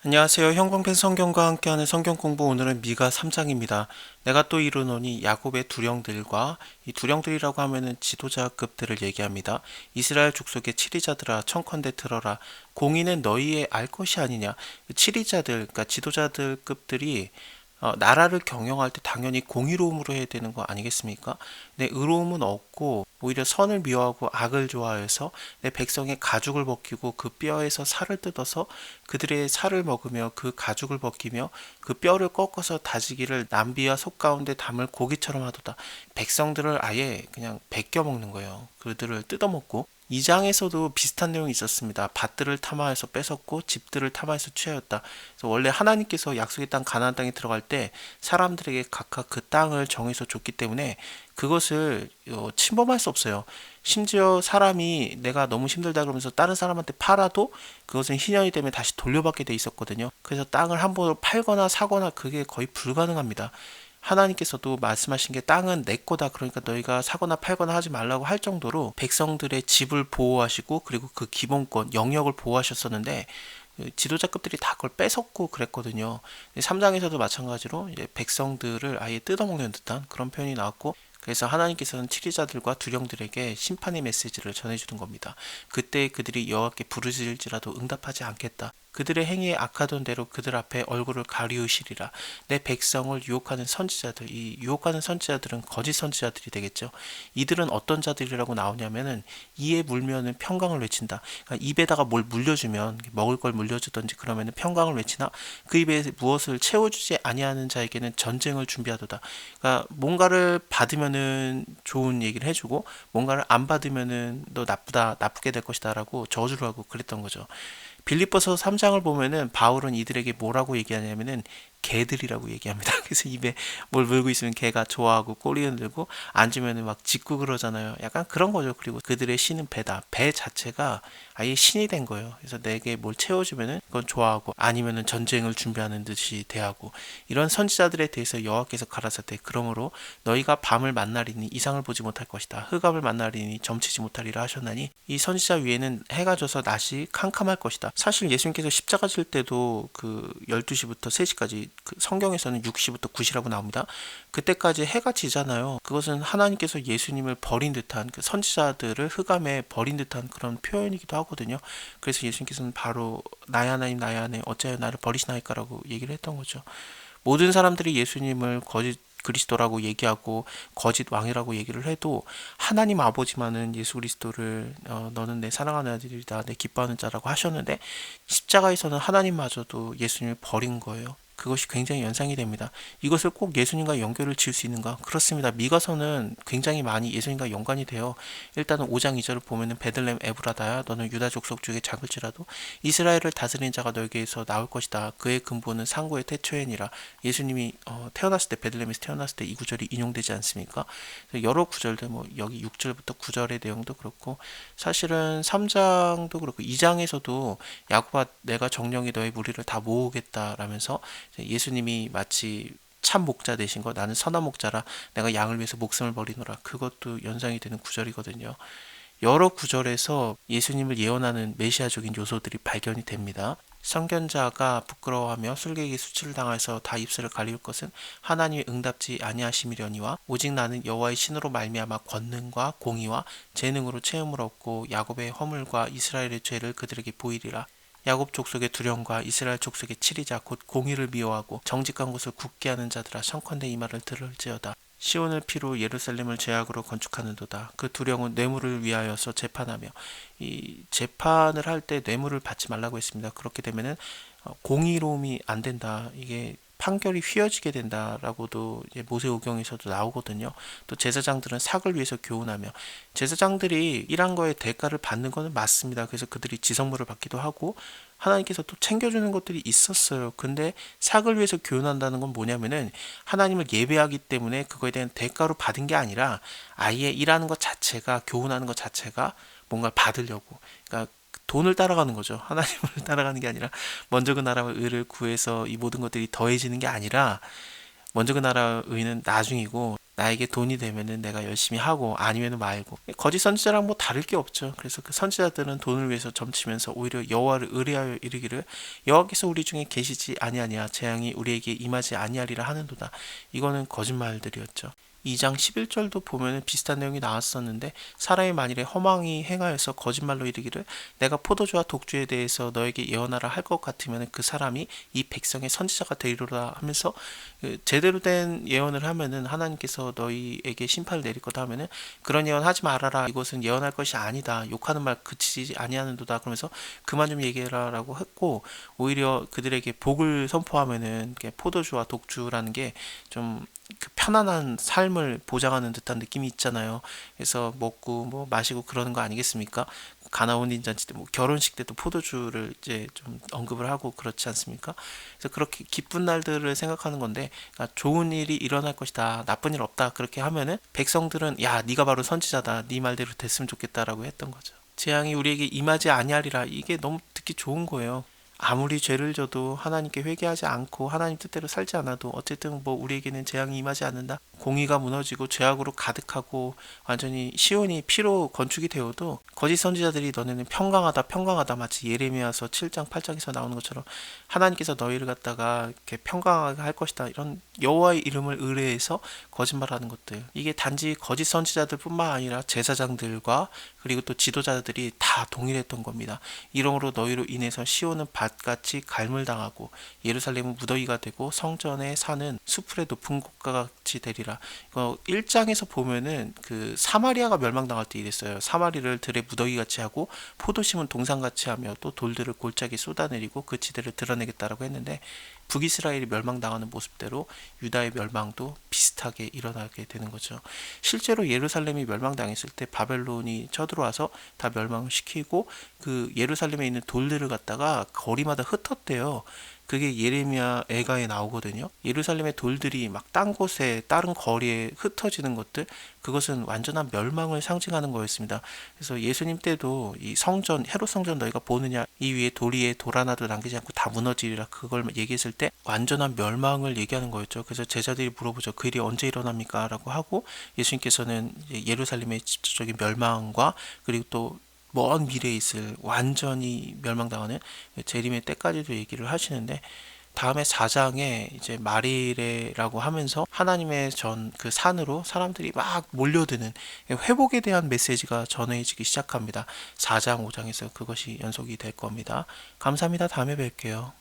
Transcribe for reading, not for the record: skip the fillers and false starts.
안녕하세요. 형광펜 성경과 함께하는 성경 공부 오늘은 미가 3장입니다. 내가 또 이르노니 야곱의 두령들과 이 두령들이라고 하면은 지도자급들을 얘기합니다. 이스라엘 족속의 치리자들아 청컨대 들어라. 공의는 너희의 알 것이 아니냐. 치리자들 그러니까 지도자들급들이 나라를 경영할 때 당연히 공의로움으로 해야 되는 거 아니겠습니까? 내 의로움은 없고 오히려 선을 미워하고 악을 좋아해서 내 백성의 가죽을 벗기고 그 뼈에서 살을 뜯어서 그들의 살을 먹으며 그 가죽을 벗기며 그 뼈를 꺾어서 다지기를 남비와 속 가운데 담을 고기처럼 하도다. 백성들을 아예 그냥 베껴 먹는 거예요. 그들을 뜯어먹고 2장에서도 비슷한 내용이 있었습니다. 밭들을 탐하여서 뺏었고 집들을 탐하여서 취하였다. 그래서 원래 하나님께서 약속의 땅 가나안 땅에 들어갈 때 사람들에게 각각 그 땅을 정해서 줬기 때문에 그것을 침범할 수 없어요. 심지어 사람이 내가 너무 힘들다 그러면서 다른 사람한테 팔아도 그것은 희년이 되면 다시 돌려받게 돼 있었거든요. 그래서 땅을 함부로 팔거나 사거나 그게 거의 불가능합니다. 하나님께서도 말씀하신 게 땅은 내 거다 그러니까 너희가 사거나 팔거나 하지 말라고 할 정도로 백성들의 집을 보호하시고 그리고 그 기본권 영역을 보호하셨었는데 지도자급들이 다 그걸 뺏었고 그랬거든요. 3장에서도 마찬가지로 이제 백성들을 아예 뜯어먹는 듯한 그런 표현이 나왔고 그래서 하나님께서는 치리자들과 두령들에게 심판의 메시지를 전해주는 겁니다. 그때 그들이 여호와께 부르짖을지라도 응답하지 않겠다. 그들의 행위에 악하던 대로 그들 앞에 얼굴을 가리우시리라. 내 백성을 유혹하는 선지자들, 이 유혹하는 선지자들은 거짓 선지자들이 되겠죠. 이들은 어떤 자들이라고 나오냐면은 이에 물면은 평강을 외친다. 그러니까 입에다가 뭘 물려주면 먹을 걸 물려주든지 그러면은 평강을 외치나 그 입에 무엇을 채워주지 아니하는 자에게는 전쟁을 준비하도다. 그러니까 뭔가를 받으면은 좋은 얘기를 해주고 뭔가를 안 받으면은 너 나쁘다, 나쁘게 될 것이다라고 저주를 하고 그랬던 거죠. 빌립보서 3장을 보면은 바울은 이들에게 뭐라고 얘기하냐면은 개들이라고 얘기합니다. 그래서 입에 뭘 물고 있으면 개가 좋아하고 꼬리 흔들고 앉으면은 막 짖고 그러잖아요. 약간 그런 거죠. 그리고 그들의 신은 배다. 배 자체가 아예 신이 된 거예요. 그래서 내게 뭘 채워주면은 그건 좋아하고 아니면은 전쟁을 준비하는 듯이 대하고 이런 선지자들에 대해서 여호와께서 가라사대 그러므로 너희가 밤을 만나리니 이상을 보지 못할 것이다. 흑암을 만나리니 점치지 못하리라 하셨나니 이 선지자 위에는 해가 져서 낮이 캄캄할 것이다. 사실 예수님께서 십자가 질 때도 그 12시부터 3시까지 그 성경에서는 6시부터 9시라고 나옵니다. 그때까지 해가 지잖아요. 그것은 하나님께서 예수님을 버린 듯한 그 선지자들을 흑암에 버린 듯한 그런 표현이기도 하거든요. 그래서 예수님께서는 바로 나의 하나님 나의 하나님 어찌하여 나를 버리시나이까라고 얘기를 했던 거죠. 모든 사람들이 예수님을 거짓 그리스도라고 얘기하고 거짓 왕이라고 얘기를 해도 하나님 아버지만은 예수 그리스도를 너는 내 사랑하는 아들이다 내 기뻐하는 자라고 하셨는데 십자가에서는 하나님마저도 예수님을 버린 거예요. 그것이 굉장히 연상이 됩니다. 이것을 꼭 예수님과 연결을 지을 수 있는가? 그렇습니다. 미가서는 굉장히 많이 예수님과 연관이 돼요. 일단은 5장 2절을 보면은 베들레헴 에브라다야 너는 유다 족속 중에 작을지라도 이스라엘을 다스리는 자가 너에게서 나올 것이다. 그의 근본은 상고의 태초에니라. 예수님이 태어났을 때 베들레헴에서 태어났을 때 이 구절이 인용되지 않습니까? 여러 구절들 뭐 여기 6절부터 9절의 내용도 그렇고 사실은 3장도 그렇고 2장에서도 야곱아 내가 정령이 너의 무리를 다 모으겠다라면서 예수님이 마치 참 목자 되신 거 나는 선한 목자라 내가 양을 위해서 목숨을 버리노라 그것도 연상이 되는 구절이거든요. 여러 구절에서 예수님을 예언하는 메시아적인 요소들이 발견이 됩니다. 선견자가 부끄러워하며 술객에게 수치를 당해서 다 입술을 가리울 것은 하나님의 응답지 아니하심이려니와 오직 나는 여호와의 신으로 말미암아 권능과 공의와 재능으로 체험을 얻고 야곱의 허물과 이스라엘의 죄를 그들에게 보이리라. 야곱 족속의 두령과 이스라엘 족속의 치리자 곧 공의를 미워하고 정직한 곳을 굳게 하는 자들아 청컨대 이 말을 들을지어다. 시온을 피로 예루살렘을 죄악으로 건축하는도다. 그 두령은 뇌물을 위하여서 재판하며 이 재판을 할 때 뇌물을 받지 말라고 했습니다. 그렇게 되면은 공의로움이 안 된다. 이게 판결이 휘어지게 된다라고도 이제 모세오경에서도 나오거든요. 또 제사장들은 삭을 위해서 교훈하며 제사장들이 일한 거에 대가를 받는 것은 맞습니다. 그래서 그들이 지성물을 받기도 하고 하나님께서 또 챙겨주는 것들이 있었어요. 근데 삭을 위해서 교훈한다는 건 뭐냐면은 하나님을 예배하기 때문에 그거에 대한 대가로 받은 게 아니라 아예 일하는 것 자체가 교훈하는 것 자체가 뭔가 받으려고 그러니까 돈을 따라가는 거죠. 하나님을 따라가는 게 아니라 먼저 그 나라와 의를 구해서 이 모든 것들이 더해지는 게 아니라 먼저 그 나라의 의는 나중이고 나에게 돈이 되면은 내가 열심히 하고 아니면은 말고. 거짓 선지자랑 뭐 다를 게 없죠. 그래서 그 선지자들은 돈을 위해서 점치면서 오히려 여호와를 의뢰하여 이르기를 여호와께서 우리 중에 계시지 아니하냐 재앙이 우리에게 임하지 아니하리라 하는도다. 이거는 거짓말들이었죠. 2장 11절도 보면 비슷한 내용이 나왔었는데 사람이 만일에 허망히 행하여서 거짓말로 이르기를 내가 포도주와 독주에 대해서 너에게 예언하라 할 것 같으면 그 사람이 이 백성의 선지자가 되리로다 하면서 제대로 된 예언을 하면은 하나님께서 너희에게 심판을 내릴 거다 하면은 그런 예언 하지 말아라, 이것은 예언할 것이 아니다, 욕하는 말 그치지 아니하는도다 그러면서 그만 좀 얘기해라라고 했고, 오히려 그들에게 복을 선포하면은 포도주와 독주라는 게좀 그 편안한 삶을 보장하는 듯한 느낌이 있잖아요. 그래서 먹고 뭐 마시고 그러는 거 아니겠습니까? 가나온인 잔치 때 뭐 결혼식 때도 포도주를 이제 좀 언급을 하고 그렇지 않습니까? 그래서 그렇게 기쁜 날들을 생각하는 건데, 그러니까 좋은 일이 일어날 것이다, 나쁜 일 없다 그렇게 하면은 백성들은 야 네가 바로 선지자다, 네 말대로 됐으면 좋겠다라고 했던 거죠. 재앙이 우리에게 임하지 아니하리라, 이게 너무 듣기 좋은 거예요. 아무리 죄를 져도 하나님께 회개하지 않고 하나님 뜻대로 살지 않아도 어쨌든 뭐 우리에게는 재앙이 임하지 않는다. 공의가 무너지고 죄악으로 가득하고 완전히 시온이 피로 건축이 되어도 거짓 선지자들이 너네는 평강하다 평강하다, 마치 예레미야서 7장 8장에서 나오는 것처럼 하나님께서 너희를 갖다가 이렇게 평강하게 할 것이다, 이런 여호와의 이름을 의뢰해서 거짓말하는 것들, 이게 단지 거짓 선지자들뿐만 아니라 제사장들과 그리고 또 지도자들이 다 동일했던 겁니다. 이러므로 너희로 인해서 시온은 밭같이 갈물당하고 예루살렘은 무더기가 되고 성전의 산은 수풀의 높은 곳과 같이 되리라. 이거 1장에서 보면은 그 사마리아가 멸망당할 때 이랬어요. 사마리를 들에 무더기같이 하고 포도심은 동산같이 하며 또 돌들을 골짜기 쏟아내리고 그 지대를 드러내겠다라고 했는데, 북이스라엘이 멸망당하는 모습대로 유다의 멸망도 비슷하게 일어나게 되는 거죠. 실제로 예루살렘이 멸망당했을 때 바벨론이 쳐들어와서 다 멸망을 시키고 그 예루살렘에 있는 돌들을 갖다가 거리마다 흩었대요. 그게 예레미야 애가에 나오거든요. 예루살렘의 돌들이 막 딴 곳에 다른 거리에 흩어지는 것들, 그것은 완전한 멸망을 상징하는 거였습니다. 그래서 예수님 때도 이 성전, 헤롯 성전 너희가 보느냐, 이 위에 돌 위에 돌 하나도 남기지 않고 다 무너지리라, 그걸 얘기했을 때 완전한 멸망을 얘기하는 거였죠. 그래서 제자들이 물어보죠. 그 일이 언제 일어납니까? 라고 하고 예수님께서는 예루살렘의 직접적인 멸망과 그리고 또 먼 미래에 있을 완전히 멸망당하는 재림의 때까지도 얘기를 하시는데, 다음에 4장에 이제 마리레라고 하면서 하나님의 전 그 산으로 사람들이 막 몰려드는 회복에 대한 메시지가 전해지기 시작합니다. 4장 5장에서 그것이 연속이 될 겁니다. 감사합니다. 다음에 뵐게요.